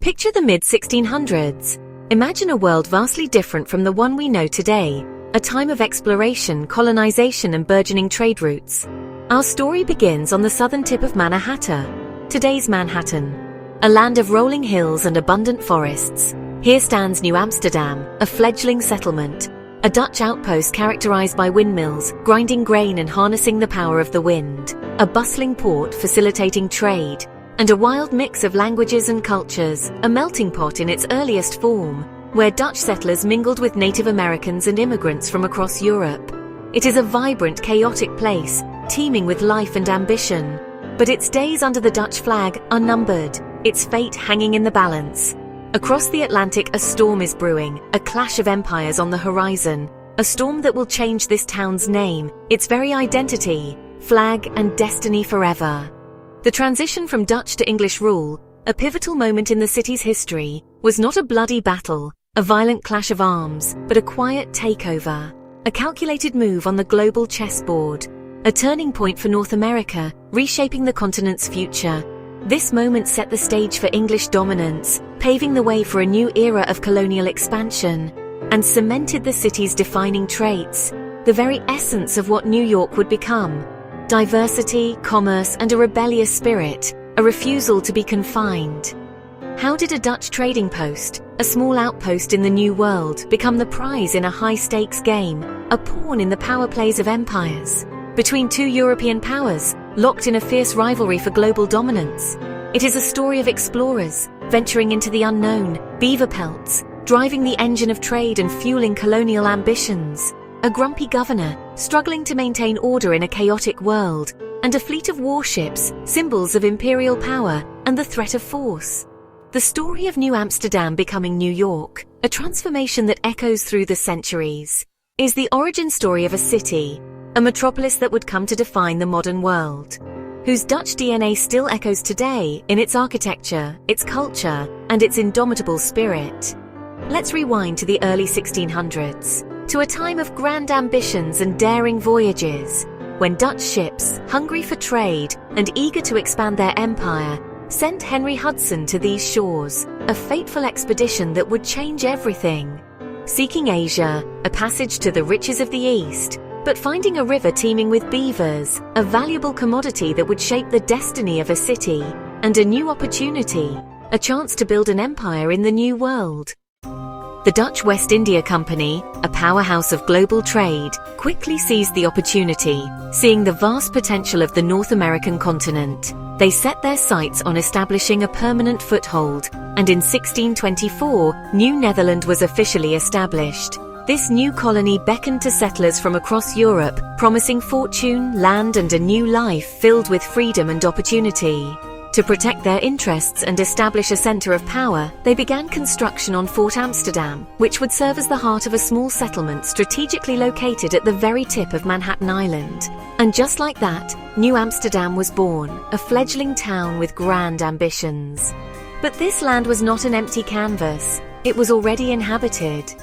Picture the mid-1600s. Imagine a world vastly different from the one we know today, a time of exploration, colonization, and burgeoning trade routes. Our story begins on the southern tip of Mannahatta, today's Manhattan, a land of rolling hills and abundant forests. Here stands New Amsterdam, a fledgling settlement, a Dutch outpost characterized by windmills, grinding grain and harnessing the power of the wind, a bustling port facilitating trade, and a wild mix of languages and cultures, a melting pot in its earliest form, where Dutch settlers mingled with Native Americans and immigrants from across Europe. It is a vibrant, chaotic place, teeming with life and ambition. But its days under the Dutch flag are numbered, its fate hanging in the balance. Across the Atlantic, a storm is brewing, a clash of empires on the horizon, a storm that will change this town's name, its very identity, flag, and destiny forever. The transition from Dutch to English rule, a pivotal moment in the city's history, was not a bloody battle, a violent clash of arms, but a quiet takeover, a calculated move on the global chessboard, a turning point for North America, reshaping the continent's future. This moment set the stage for English dominance, paving the way for a new era of colonial expansion, and cemented the city's defining traits, the very essence of what New York would become: diversity, commerce, and a rebellious spirit, a refusal to be confined. How did a Dutch trading post, a small outpost in the New World, become the prize in a high-stakes game, a pawn in the power plays of empires? Between two European powers, locked in a fierce rivalry for global dominance. It is a story of explorers, venturing into the unknown, beaver pelts, driving the engine of trade and fueling colonial ambitions. A grumpy governor, struggling to maintain order in a chaotic world, and a fleet of warships, symbols of imperial power and the threat of force. The story of New Amsterdam becoming New York, a transformation that echoes through the centuries, is the origin story of a city, a metropolis that would come to define the modern world, whose Dutch DNA still echoes today in its architecture, its culture, and its indomitable spirit. Let's rewind to the early 1600s. To a time of grand ambitions and daring voyages, when Dutch ships, hungry for trade and eager to expand their empire, sent Henry Hudson to these shores, a fateful expedition that would change everything. Seeking Asia, a passage to the riches of the East, but finding a river teeming with beavers, a valuable commodity that would shape the destiny of a city, and a new opportunity, a chance to build an empire in the New World. The Dutch West India Company, a powerhouse of global trade, quickly seized the opportunity, seeing the vast potential of the North American continent. They set their sights on establishing a permanent foothold, and in 1624, New Netherland was officially established. This new colony beckoned to settlers from across Europe, promising fortune, land, and a new life filled with freedom and opportunity. To protect their interests and establish a center of power, they began construction on Fort Amsterdam, which would serve as the heart of a small settlement strategically located at the very tip of Manhattan Island. And just like that, New Amsterdam was born, a fledgling town with grand ambitions. But this land was not an empty canvas. It was already inhabited.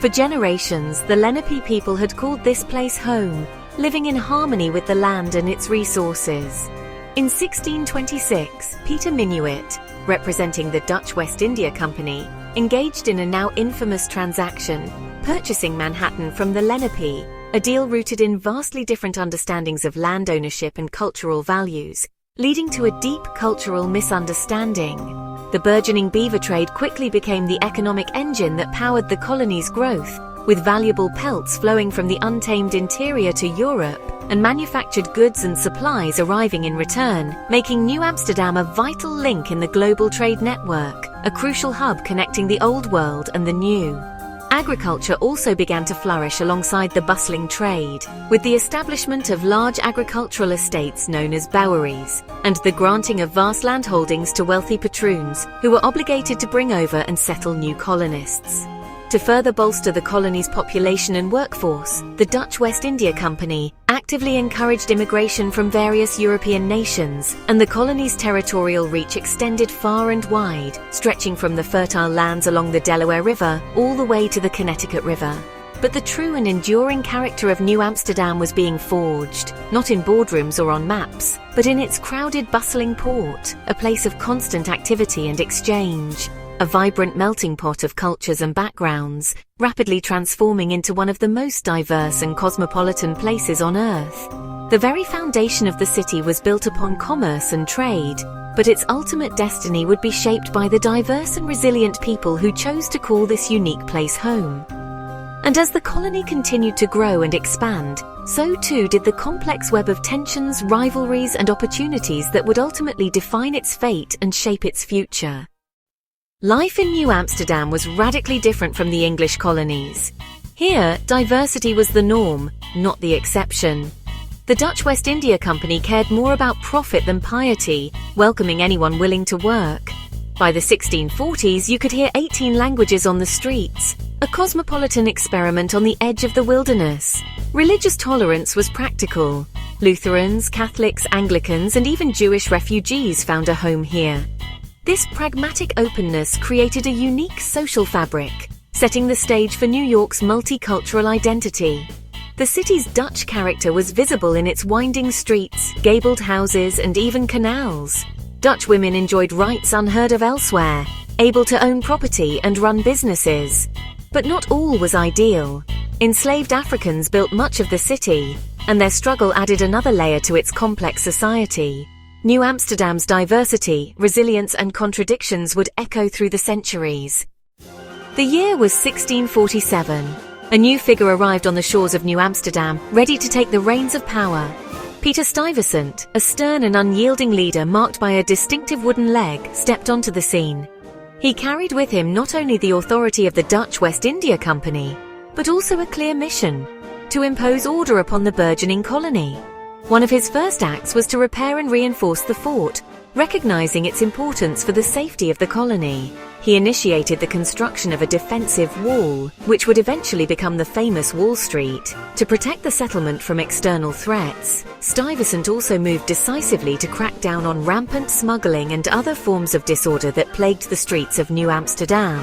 For generations, the Lenape people had called this place home, living in harmony with the land and its resources. In 1626, Peter Minuit, representing the Dutch West India Company, engaged in a now infamous transaction, purchasing Manhattan from the Lenape, a deal rooted in vastly different understandings of land ownership and cultural values, leading to a deep cultural misunderstanding. The burgeoning beaver trade quickly became the economic engine that powered the colony's growth, with valuable pelts flowing from the untamed interior to Europe, and manufactured goods and supplies arriving in return, making New Amsterdam a vital link in the global trade network, a crucial hub connecting the old world and the new. Agriculture also began to flourish alongside the bustling trade, with the establishment of large agricultural estates known as bouweries, and the granting of vast landholdings to wealthy patroons who were obligated to bring over and settle new colonists. To further bolster the colony's population and workforce, the Dutch West India Company actively encouraged immigration from various European nations, and the colony's territorial reach extended far and wide, stretching from the fertile lands along the Delaware River all the way to the Connecticut River. But the true and enduring character of New Amsterdam was being forged, not in boardrooms or on maps, but in its crowded, bustling port, a place of constant activity and exchange. a vibrant melting pot of cultures and backgrounds, rapidly transforming into one of the most diverse and cosmopolitan places on Earth. The very foundation of the city was built upon commerce and trade, but its ultimate destiny would be shaped by the diverse and resilient people who chose to call this unique place home. And as the colony continued to grow and expand, so too did the complex web of tensions, rivalries, and opportunities that would ultimately define its fate and shape its future. Life in New Amsterdam was radically different from the English colonies. Here, diversity was the norm, not the exception. The Dutch West India Company cared more about profit than piety, welcoming anyone willing to work. By the 1640s, you could hear 18 languages on the streets, a cosmopolitan experiment on the edge of the wilderness. Religious tolerance was practical. Lutherans, Catholics, Anglicans, and even Jewish refugees found a home here. This pragmatic openness created a unique social fabric, setting the stage for New York's multicultural identity. The city's Dutch character was visible in its winding streets, gabled houses, and even canals. Dutch women enjoyed rights unheard of elsewhere, able to own property and run businesses. But not all was ideal. Enslaved Africans built much of the city, and their struggle added another layer to its complex society. New Amsterdam's diversity, resilience, and contradictions would echo through the centuries. The year was 1647. A new figure arrived on the shores of New Amsterdam, ready to take the reins of power. Peter Stuyvesant, a stern and unyielding leader marked by a distinctive wooden leg, stepped onto the scene. He carried with him not only the authority of the Dutch West India Company, but also a clear mission: to impose order upon the burgeoning colony. One of his first acts was to repair and reinforce the fort, recognizing its importance for the safety of the colony. He initiated the construction of a defensive wall, which would eventually become the famous Wall Street, to protect the settlement from external threats. Stuyvesant also moved decisively to crack down on rampant smuggling and other forms of disorder that plagued the streets of New Amsterdam.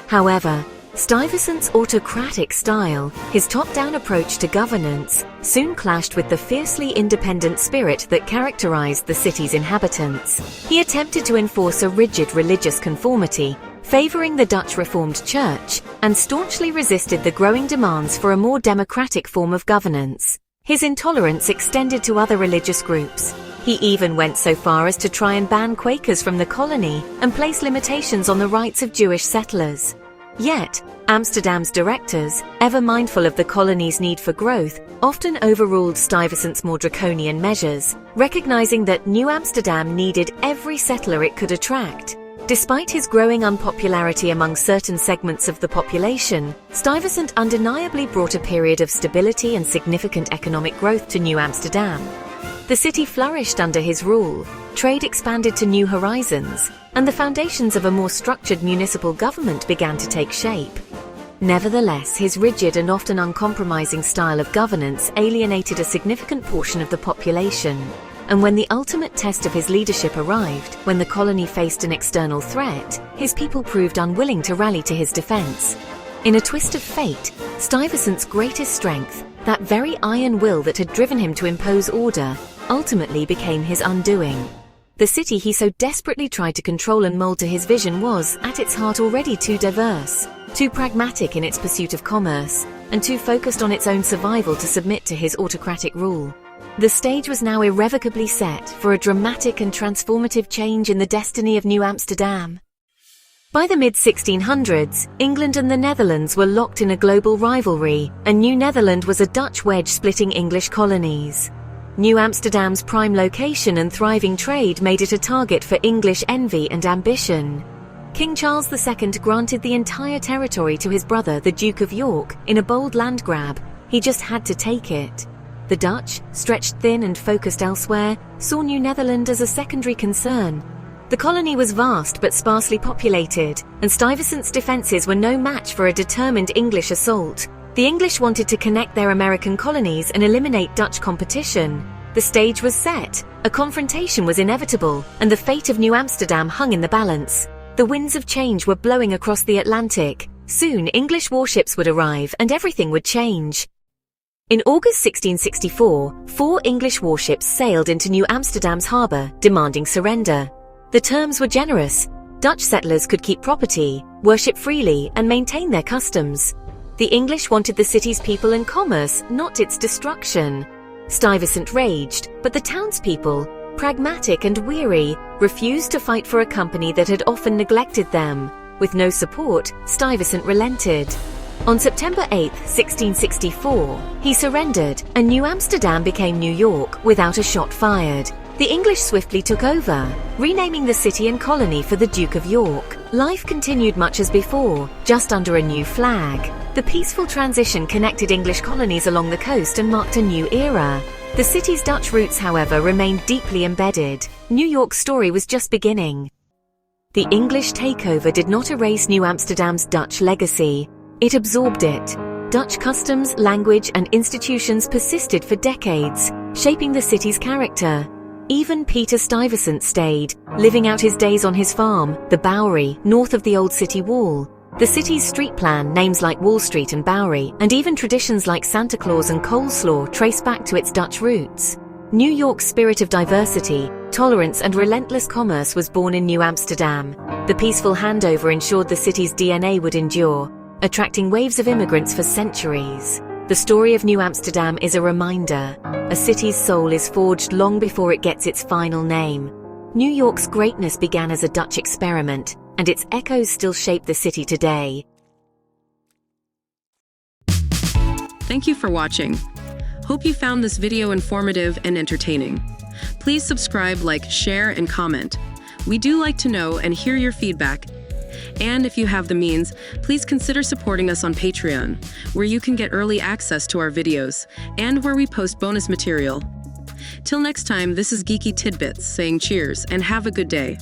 However, Stuyvesant's autocratic style, his top-down approach to governance, soon clashed with the fiercely independent spirit that characterized the city's inhabitants. He attempted to enforce a rigid religious conformity, favoring the Dutch Reformed Church, and staunchly resisted the growing demands for a more democratic form of governance. His intolerance extended to other religious groups. He even went so far as to try and ban Quakers from the colony and place limitations on the rights of Jewish settlers. Yet, Amsterdam's directors, ever mindful of the colony's need for growth, often overruled Stuyvesant's more draconian measures, recognizing that New Amsterdam needed every settler it could attract. Despite his growing unpopularity among certain segments of the population, Stuyvesant undeniably brought a period of stability and significant economic growth to New Amsterdam. The city flourished under his rule, trade expanded to new horizons, and the foundations of a more structured municipal government began to take shape. Nevertheless, his rigid and often uncompromising style of governance alienated a significant portion of the population. And when the ultimate test of his leadership arrived, when the colony faced an external threat, his people proved unwilling to rally to his defense. In a twist of fate, Stuyvesant's greatest strength, that very iron will that had driven him to impose order, ultimately became his undoing. The city he so desperately tried to control and mold to his vision was, at its heart, already too diverse, too pragmatic in its pursuit of commerce, and too focused on its own survival to submit to his autocratic rule. The stage was now irrevocably set for a dramatic and transformative change in the destiny of New Amsterdam. By the mid-1600s, England and the Netherlands were locked in a global rivalry, and New Netherland was a Dutch wedge splitting English colonies. New Amsterdam's prime location and thriving trade made it a target for English envy and ambition. King Charles II granted the entire territory to his brother, the Duke of York, in a bold land grab. He just had to take it. The Dutch, stretched thin and focused elsewhere, saw New Netherland as a secondary concern. The colony was vast but sparsely populated, and Stuyvesant's defences were no match for a determined English assault. The English wanted to connect their American colonies and eliminate Dutch competition. The stage was set, a confrontation was inevitable, and the fate of New Amsterdam hung in the balance. The winds of change were blowing across the Atlantic. Soon English warships would arrive and everything would change. In August 1664, 4 English warships sailed into New Amsterdam's harbour, demanding surrender. The terms were generous: Dutch settlers could keep property, worship freely, and maintain their customs. The English wanted the city's people and commerce, not its destruction. Stuyvesant raged, but the townspeople, pragmatic and weary, refused to fight for a company that had often neglected them. With no support, Stuyvesant relented. On September 8, 1664, he surrendered, and New Amsterdam became New York without a shot fired. The English swiftly took over, renaming the city and colony for the Duke of York. Life continued much as before, just under a new flag. The peaceful transition connected English colonies along the coast and marked a new era. The city's Dutch roots, however, remained deeply embedded. New York's story was just beginning. The English takeover did not erase New Amsterdam's Dutch legacy. It absorbed it. Dutch customs, language, and institutions persisted for decades, shaping the city's character. Even Peter Stuyvesant stayed, living out his days on his farm, the Bowery, north of the old city wall. The city's street plan, names like Wall Street and Bowery, and even traditions like Santa Claus and coleslaw trace back to its Dutch roots. New York's spirit of diversity, tolerance, and relentless commerce was born in New Amsterdam. The peaceful handover ensured the city's DNA would endure, attracting waves of immigrants for centuries. The story of New Amsterdam is a reminder. A city's soul is forged long before it gets its final name. New York's greatness began as a Dutch experiment, and its echoes still shape the city today. Thank you for watching. Hope you found this video informative and entertaining. Please subscribe, like, share, and comment. We do like to know and hear your feedback. And if you have the means, please consider supporting us on Patreon, where you can get early access to our videos, and where we post bonus material. Till next time, this is Geeky Tidbits saying cheers and have a good day.